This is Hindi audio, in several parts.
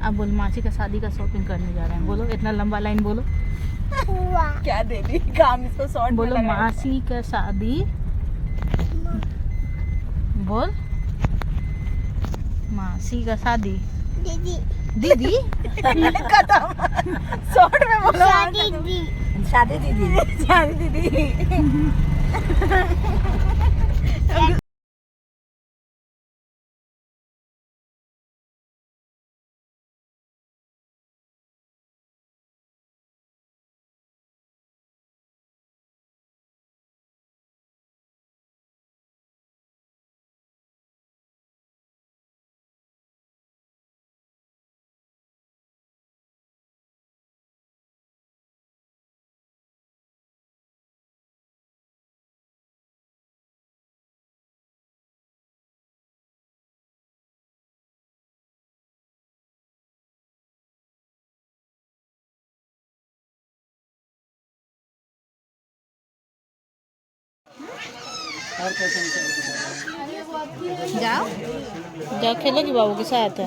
अब बोल मासी का शादी का शॉपिंग करने जा रहे हैं। बोलो इतना लंबा लाइन बोलो। क्या दे दी काम इसको शॉर्ट बोलो मासी का शादी। बोल मासी का शादी। दीदी दीदी खत्म शॉर्ट में बोलो शादी दीदी शादी दीदी जाओ जाओ खेलोगी बाबू के साथ।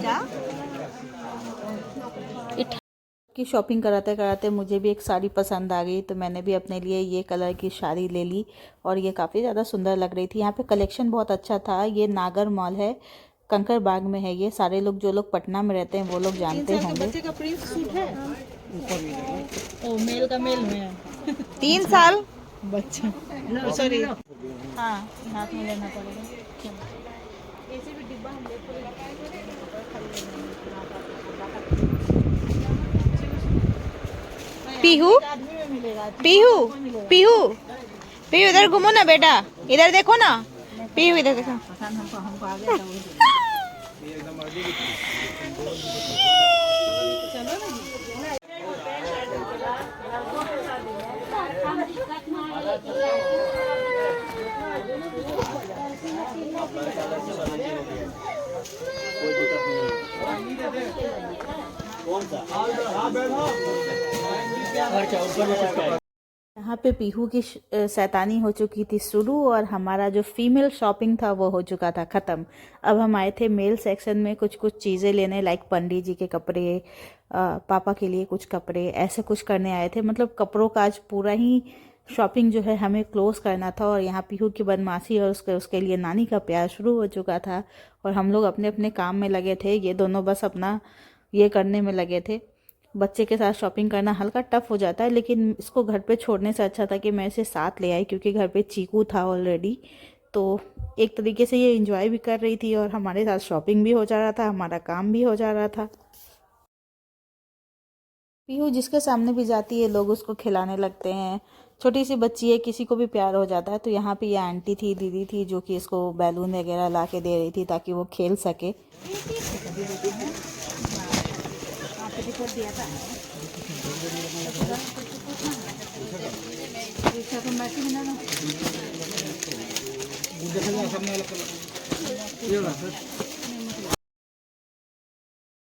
की शॉपिंग कराते कराते मुझे भी एक साड़ी पसंद आ गई, तो मैंने भी अपने लिए ये कलर की साड़ी ले ली और ये काफ़ी ज़्यादा सुंदर लग रही थी। यहाँ पे कलेक्शन बहुत अच्छा था। ये नागर मॉल है, कंकर बाग में है। ये सारे लोग जो लोग पटना में रहते हैं वो लोग जानते होंगे। बच्चे का प्रिंस सूट है ओ मेल का मेल में 3 साल बच्चा सॉरी हाँ हाथ में लेना पड़ेगा। ऐसे भी डिब्बा हम पीहू पीहू पीहू पीहू इधर घूमो ना बेटा, इधर देखो ना पीहू, इधर देखो। हमको आ गया था। यहाँ पे पीहू की शैतानी हो चुकी थी शुरू और हमारा जो फीमेल शॉपिंग था वो हो चुका था ख़त्म। अब हम आए थे मेल सेक्शन में कुछ कुछ चीज़ें लेने, लाइक पंडित जी के कपड़े, पापा के लिए कुछ कपड़े, ऐसे कुछ करने आए थे। मतलब कपड़ों का आज पूरा ही शॉपिंग जो है हमें क्लोज करना था। और यहाँ पीहू की बदमाशी और उसके लिए नानी का प्यार शुरू हो चुका था और हम लोग अपने अपने काम में लगे थे। ये दोनों बस अपना ये करने में लगे थे। बच्चे के साथ शॉपिंग करना हल्का टफ हो जाता है, लेकिन इसको घर पे छोड़ने से अच्छा था कि मैं इसे साथ ले आई, क्योंकि घर पे चीकू था ऑलरेडी। तो एक तरीके से ये एंजॉय भी कर रही थी और हमारे साथ शॉपिंग भी हो जा रहा था, हमारा काम भी हो जा रहा था। पीहू जिसके सामने भी जाती है लोग उसको खिलाने लगते हैं। छोटी सी बच्ची है, किसी को भी प्यार हो जाता है। तो यहाँ पे ये आंटी थी, दीदी थी, जो कि इसको बैलून वगैरह ला के दे रही थी ताकि वो खेल सके।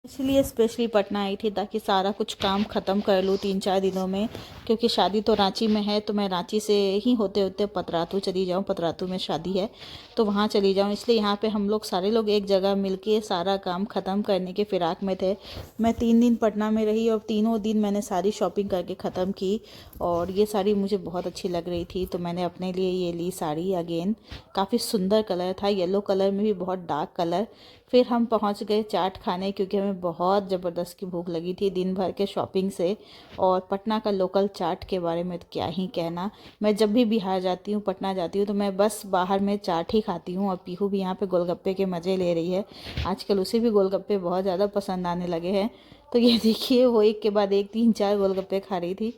इसलिए स्पेशली पटना आई थी ताकि सारा कुछ काम ख़त्म कर लूँ 3-4 दिनों में, क्योंकि शादी तो रांची में है। तो मैं रांची से ही होते होते पतरातू चली जाऊँ, पतरातू में शादी है तो वहाँ चली जाऊँ। इसलिए यहाँ पे हम लोग सारे लोग एक जगह मिलके सारा काम ख़त्म करने के फिराक में थे। मैं 3 दिन पटना में रही और तीनों दिन मैंने सारी शॉपिंग करके ख़त्म की और ये साड़ी मुझे बहुत अच्छी लग रही थी, तो मैंने अपने लिए ये ली साड़ी। अगेन काफ़ी सुंदर कलर था, येलो कलर में भी बहुत डार्क कलर। फिर हम पहुंच गए चाट खाने, क्योंकि हमें बहुत ज़बरदस्त की भूख लगी थी दिन भर के शॉपिंग से। और पटना का लोकल चाट के बारे में तो क्या ही कहना। मैं जब भी बिहार जाती हूँ, पटना जाती हूँ, तो मैं बस बाहर में चाट ही खाती हूँ। और पीहू भी यहाँ पे गोलगप्पे के मज़े ले रही है। आजकल उसे भी गोलगप्पे बहुत ज़्यादा पसंद आने लगे हैं। तो ये देखिए वो एक के बाद एक 3-4 गोलगप्पे खा रही थी।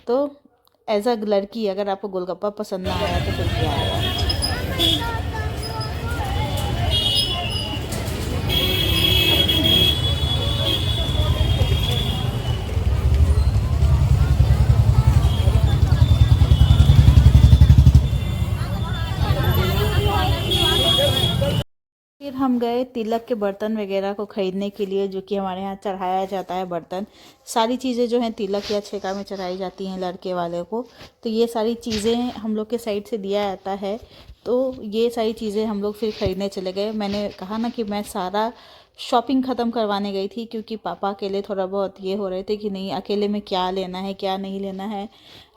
तो एज अ लड़की अगर आपको गोलगप्पा पसंद ना आया तो फिर क्या आया। फिर हम गए तिलक के बर्तन वगैरह को ख़रीदने के लिए, जो कि हमारे यहाँ चढ़ाया जाता है बर्तन। सारी चीज़ें जो हैं तिलक या छेका में चढ़ाई जाती हैं लड़के वाले को। तो ये सारी चीज़ें हम लोग के साइड से दिया जाता है। तो ये सारी चीज़ें हम लोग फिर ख़रीदने चले गए। मैंने कहा ना कि मैं सारा शॉपिंग ख़त्म करवाने गई थी, क्योंकि पापा अकेले थोड़ा बहुत ये हो रहे थे कि नहीं अकेले में क्या लेना है क्या नहीं लेना है।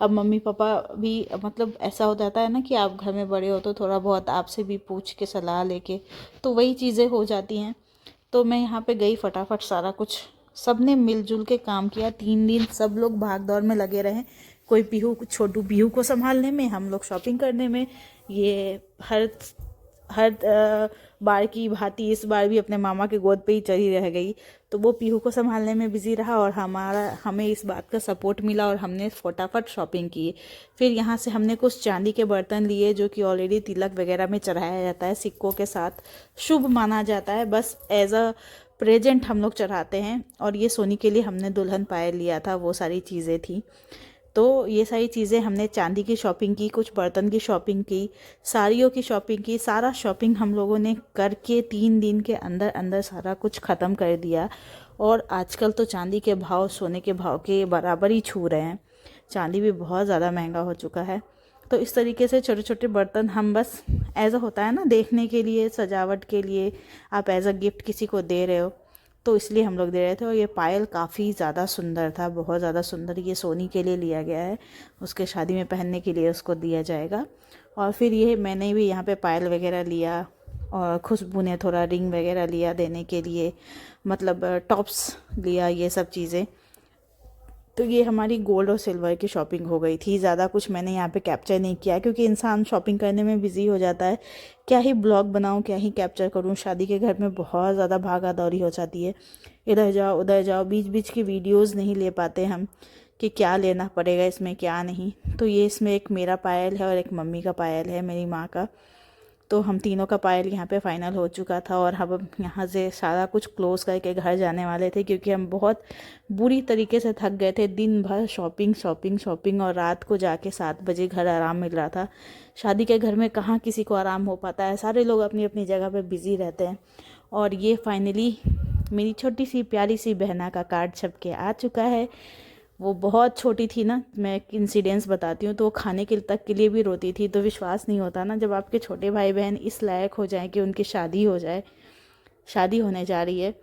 अब मम्मी पापा भी, मतलब ऐसा हो जाता है ना कि आप घर में बड़े हो तो थोड़ा बहुत आपसे भी पूछ के सलाह लेके तो वही चीज़ें हो जाती हैं। तो मैं यहाँ पे गई, फटाफट सारा कुछ सब ने मिलजुल के काम किया। 3 दिन सब लोग भाग दौड़ में लगे रहे, कोई छोटू पीहू को संभालने में, हम लोग शॉपिंग करने में। ये हर हर बार की भांति इस बार भी अपने मामा के गोद पे ही चढ़ी रह गई, तो वो पीहू को संभालने में बिजी रहा और हमें इस बात का सपोर्ट मिला और हमने फटाफट शॉपिंग की। फिर यहाँ से हमने कुछ चांदी के बर्तन लिए जो कि ऑलरेडी तिलक वगैरह में चढ़ाया जाता है, सिक्कों के साथ शुभ माना जाता है, बस एज अ प्रेजेंट हम लोग चढ़ाते हैं। और ये सोनी के लिए हमने दुल्हन पायल लिया था, वो सारी चीज़ें थी। तो ये सारी चीज़ें हमने चांदी की शॉपिंग की, कुछ बर्तन की शॉपिंग की, साड़ियों की शॉपिंग की, सारा शॉपिंग हम लोगों ने करके 3 दिन के अंदर अंदर सारा कुछ ख़त्म कर दिया। और आजकल तो चांदी के भाव सोने के भाव के बराबर ही छू रहे हैं, चांदी भी बहुत ज़्यादा महंगा हो चुका है। तो इस तरीके से छोटे छोटे बर्तन हम बस एज अ होता है ना देखने के लिए, सजावट के लिए, आप एज अ गिफ्ट किसी को दे रहे हो तो इसलिए हम लोग दे रहे थे। और ये पायल काफ़ी ज़्यादा सुंदर था, बहुत ज़्यादा सुंदर। ये सोनी के लिए लिया गया है, उसके शादी में पहनने के लिए उसको दिया जाएगा। और फिर ये मैंने भी यहाँ पे पायल वगैरह लिया और खुशबू ने थोड़ा रिंग वगैरह लिया देने के लिए, मतलब टॉप्स लिया, ये सब चीज़ें। तो ये हमारी गोल्ड और सिल्वर की शॉपिंग हो गई थी। ज़्यादा कुछ मैंने यहाँ पे कैप्चर नहीं किया क्योंकि इंसान शॉपिंग करने में बिज़ी हो जाता है। क्या ही ब्लॉग बनाऊँ, क्या ही कैप्चर करूँ, शादी के घर में बहुत ज़्यादा भागा दौड़ी हो जाती है, इधर जाओ उधर जाओ, बीच बीच की वीडियोज़ नहीं ले पाते हम कि क्या लेना पड़ेगा इसमें क्या नहीं। तो ये इसमें एक मेरा पायल है और एक मम्मी का पायल है, मेरी माँ का। तो हम तीनों का पायल यहाँ पे फाइनल हो चुका था और हम यहाँ से सारा कुछ क्लोज़ करके घर जाने वाले थे क्योंकि हम बहुत बुरी तरीके से थक गए थे। दिन भर शॉपिंग शॉपिंग शॉपिंग और रात को जाके 7 बजे घर आराम मिल रहा था। शादी के घर में कहाँ किसी को आराम हो पाता है, सारे लोग अपनी अपनी जगह पे बिज़ी रहते हैं। और ये फाइनली मेरी छोटी सी प्यारी सी बहना का कार्ड छप के आ चुका है। वो बहुत छोटी थी ना, मैं एक इंसिडेंस बताती हूँ, तो वो खाने के तक के लिए भी रोती थी। तो विश्वास नहीं होता ना जब आपके छोटे भाई बहन इस लायक हो जाए कि उनकी शादी हो जाए, शादी होने जा रही है,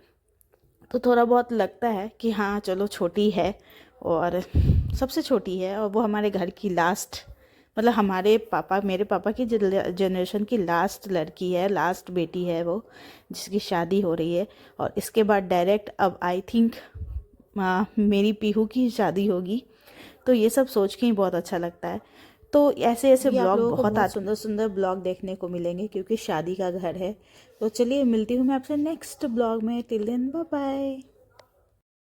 तो थोड़ा बहुत लगता है कि हाँ चलो छोटी है और सबसे छोटी है और वो हमारे घर की लास्ट, मतलब मेरे पापा की जनरेशन की लास्ट लड़की है, लास्ट बेटी है वो, जिसकी शादी हो रही है। और इसके बाद डायरेक्ट अब आई थिंक मेरी पीहू की शादी होगी। तो ये सब सोच के ही बहुत अच्छा लगता है। तो ऐसे ऐसे ब्लॉग बहुत सुंदर सुंदर ब्लॉग देखने को मिलेंगे क्योंकि शादी का घर है। तो चलिए मिलती हूँ मैं आपसे नेक्स्ट ब्लॉग में। Till then bye bye.